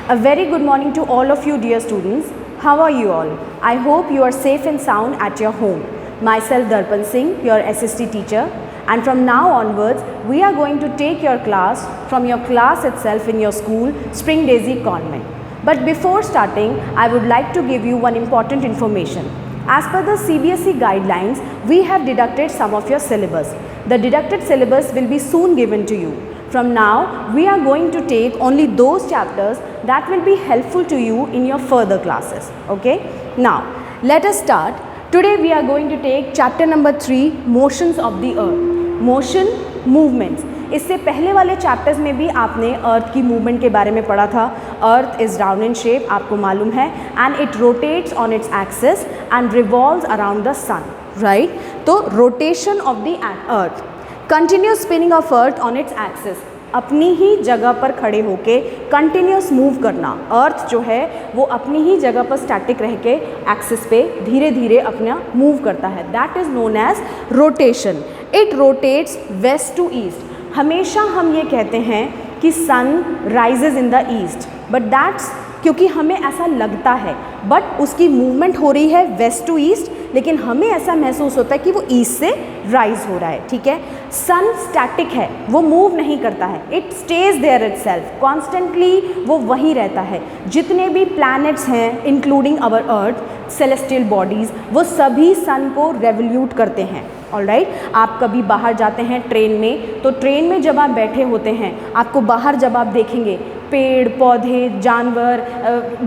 A very good morning to all of you dear students. How are you all? I hope you are safe and sound at your home. Myself Darpan Singh, your SST teacher, and from now onwards we are going to take your class from your class itself in your school, Spring Daisy Convent. But before starting, I would like to give you one important information. As per the CBSE guidelines, we have deducted some of your syllabus. The deducted syllabus will be soon given to you. From now, we are going to take only those chapters that will be helpful to you in your further classes. Okay? Now, let us start. Today we are going to take chapter number 3, Motions of the Earth. Motion, movements. इससे पहले वाले chapters में भी आपने अर्थ की movement के बारे में पढ़ा था. Earth is round in shape, आपको मालूम है, and it rotates on its axis and revolves around the sun, right. तो rotation of the earth, continuous spinning of earth on its axis, अपनी ही जगह पर खड़े होके कंटिन्यूस मूव करना. अर्थ जो है वो अपनी ही जगह पर स्टैटिक रह के एक्सिस पे धीरे धीरे अपना मूव करता है. That is known as rotation. It rotates west to east. हमेशा हम ये कहते हैं कि sun rises in the east, but that's क्योंकि हमें ऐसा लगता है, बट उसकी मूवमेंट हो रही है वेस्ट टू ईस्ट, लेकिन हमें ऐसा महसूस होता है कि वो ईस्ट से राइज हो रहा है. ठीक है. सन स्टैटिक है, वो मूव नहीं करता है. It stays there itself, constantly वो वहीं रहता है. जितने भी प्लैनेट्स हैं including our earth, celestial bodies, वो सभी सन को रेवोल्यूट करते हैं. ऑलराइट. आप कभी बाहर जाते हैं ट्रेन में, तो ट्रेन में जब आप बैठे होते हैं, आपको बाहर जब आप देखेंगे पेड़ पौधे, जानवर,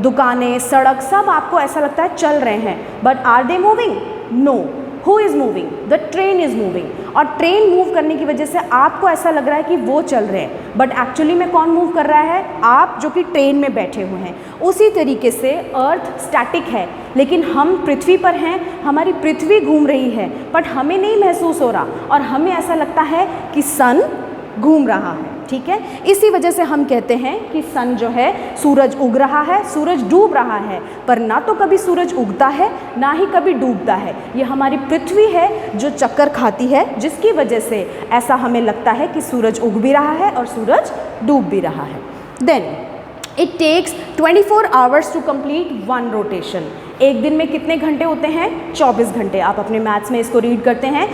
दुकानें, सड़क, सब आपको ऐसा लगता है चल रहे हैं. But are they moving? No. Who is moving? The train is moving. और ट्रेन मूव करने की वजह से आपको ऐसा लग रहा है कि वो चल रहे हैं, बट एक्चुअली में कौन मूव कर रहा है? आप, जो कि ट्रेन में बैठे हुए हैं. उसी तरीके से अर्थ स्टैटिक है, लेकिन हम पृथ्वी पर हैं, हमारी पृथ्वी घूम रही है, बट हमें नहीं महसूस हो रहा, और हमें ऐसा लगता है कि सन घूम रहा है. ठीक है. इसी वजह से हम कहते हैं कि सन जो है, सूरज उग रहा है, सूरज डूब रहा है, पर ना तो कभी सूरज उगता है ना ही कभी डूबता है. ये हमारी पृथ्वी है जो चक्कर खाती है, जिसकी वजह से ऐसा हमें लगता है कि सूरज उग भी रहा है और सूरज डूब भी रहा है. Then it takes 24 hours to complete one rotation. एक दिन में कितने घंटे होते हैं? 24 घंटे. आप अपने मैथ्स में इसको रीड करते हैं.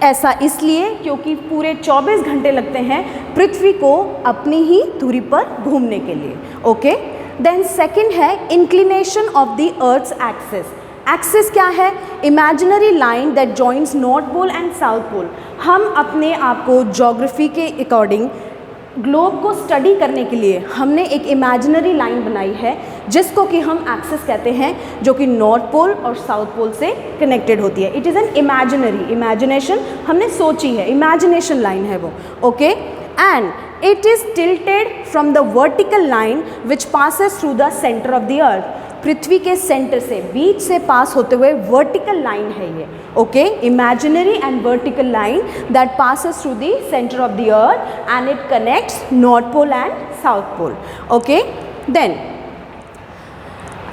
ऐसा इसलिए क्योंकि पूरे 24 घंटे लगते हैं पृथ्वी को अपनी ही धुरी पर घूमने के लिए. ओके. देन सेकंड है inclination of the earth's axis. Axis क्या है? Imaginary line that joints north pole and south pole. हम अपने आप को ज्योग्राफी के अकॉर्डिंग ग्लोब को स्टडी करने के लिए हमने एक इमेजिनरी लाइन बनाई है, जिसको कि हम एक्सिस कहते हैं, जो कि नॉर्थ पोल और साउथ पोल से कनेक्टेड होती है. It is an imaginary, imagination हमने सोची है, इमेजिनेशन लाइन है वो. Okay. And it is tilted from the vertical line which passes through the centre of the earth. पृथ्वी के सेंटर से, बीच से पास होते हुए वर्टिकल लाइन है ये. Okay. Imaginary and vertical line that passes through the centre of the earth and it connects north pole and south pole. Okay. Then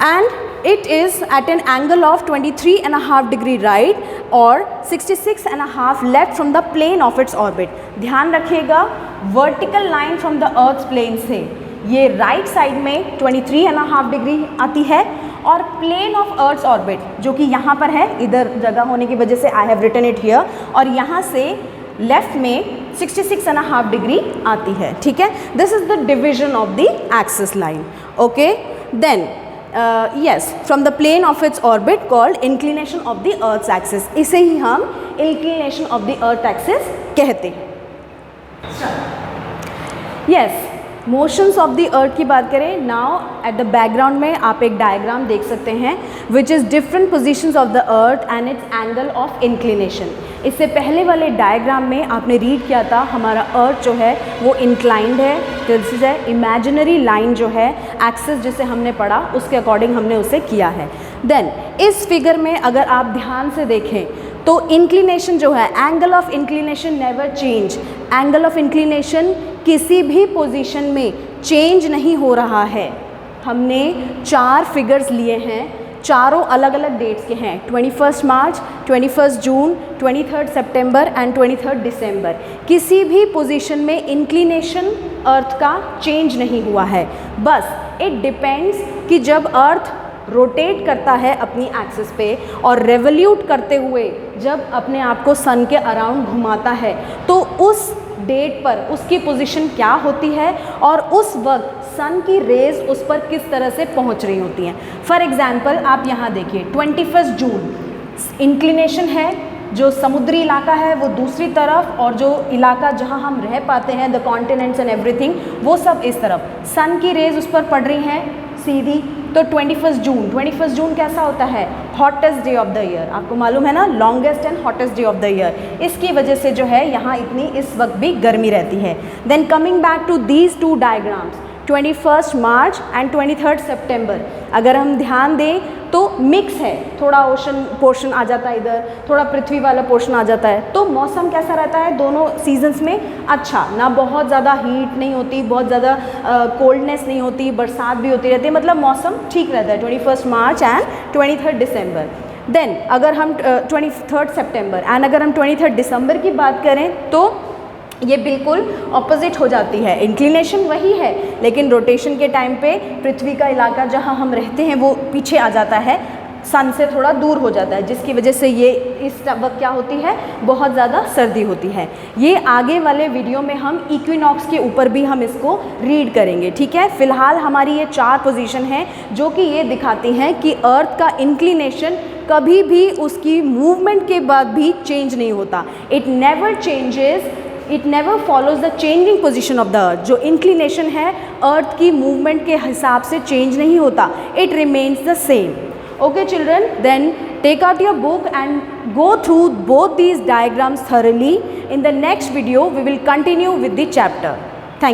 and it is at an angle of 23.5 degree right or 66.5 left from the plane of its orbit. ध्यान रखिएगा, vertical line from the earth plane से ये right side में 23.5 degree आती है, और plane of earth orbit जो कि यहाँ पर है, इधर जगह होने की वजह से I have written it here, और यहाँ से लेफ्ट में 66.5 डिग्री आती है. ठीक है. This is the division of the axis line. Okay. Then yes, from the plane of its orbit called inclination of the earth's axis. इसे ही हम inclination of the earth axis कहते हैं. yes, मोशंस ऑफ द अर्थ की बात करें. Now at the background में आप एक डायग्राम देख सकते हैं which is different positions of the earth and it's angle of inclination. इससे पहले वाले डायग्राम में आपने रीड किया था हमारा अर्थ जो है वो इंक्लाइंड है. दिस इज है इमेजिनरी लाइन जो है एक्सिस जिसे हमने पढ़ा, उसके अकॉर्डिंग हमने उसे किया है. देन इस फिगर में अगर आप ध्यान से देखें तो इंक्लिनेशन जो है, angle of inclination never change. Angle of inclination किसी भी पोजीशन में चेंज नहीं हो रहा है. हमने 4 फिगर्स लिए हैं, चारों अलग अलग डेट्स के हैं, 21 मार्च, 21 जून, 23 सितंबर एंड 23 दिसंबर। किसी भी पोजीशन में इंक्लिनेशन अर्थ का चेंज नहीं हुआ है, बस इट डिपेंड्स कि जब अर्थ रोटेट करता है अपनी एक्सिस पे और रेवोल्यूट करते हुए जब अपने आप को सन के अराउंड घुमाता है, तो उस डेट पर उसकी पोजीशन क्या होती है और उस वक्त सन की रेज उस पर किस तरह से पहुंच रही होती हैं। फॉर एग्जांपल आप यहाँ देखिए 21 जून इंक्लिनेशन है, जो समुद्री इलाका है वो दूसरी तरफ और जो इलाका जहाँ हम रह पाते हैं द कॉन्टिनेंट्स एंड एवरीथिंग वो सब इस तरफ, सन की रेज उस पर पड़ रही हैं सीधी। तो 21 जून कैसा होता है, hottest day of the year, आपको मालूम है ना, longest and hottest day of the year. इसकी वजह से जो है यहाँ इतनी इस वक्त भी गर्मी रहती है। Then coming back to these two diagrams, 21 March and 23 सितंबर, अगर हम ध्यान दें तो मिक्स है, थोड़ा ओशन पोर्शन आ जाता है इधर, थोड़ा पृथ्वी वाला पोर्शन आ जाता है। तो मौसम कैसा रहता है दोनों सीजन्स में, अच्छा, ना बहुत ज़्यादा हीट नहीं होती, बहुत ज़्यादा कोल्डनेस नहीं होती, बरसात भी होती रहती है, मतलब मौसम ठीक रहता है 21 मार्च एंड 23 दिसंबर। देन अगर हम 23 सितंबर एंड अगर हम 23 दिसंबर की बात करें तो ये बिल्कुल ऑपोजिट हो जाती है, इंक्लिनेशन वही है लेकिन रोटेशन के टाइम पे पृथ्वी का इलाका जहाँ हम रहते हैं वो पीछे आ जाता है, सन से थोड़ा दूर हो जाता है, जिसकी वजह से ये इस वक्त क्या होती है, बहुत ज़्यादा सर्दी होती है। ये आगे वाले वीडियो में हम इक्विनॉक्स के ऊपर भी हम इसको रीड करेंगे, ठीक है। फिलहाल हमारी ये 4 पोजीशन हैं जो कि ये दिखाती हैं कि अर्थ का इंक्लिनेशन कभी भी उसकी मूवमेंट के बाद भी चेंज नहीं होता, it never changes, it never follows the changing position of the अर्थ। जो इंक्लिनेशन है अर्थ की मूवमेंट के हिसाब से चेंज नहीं होता, it remains the same. Okay children, then take out your book and go through both these diagrams thoroughly. In the next video we will continue with the chapter.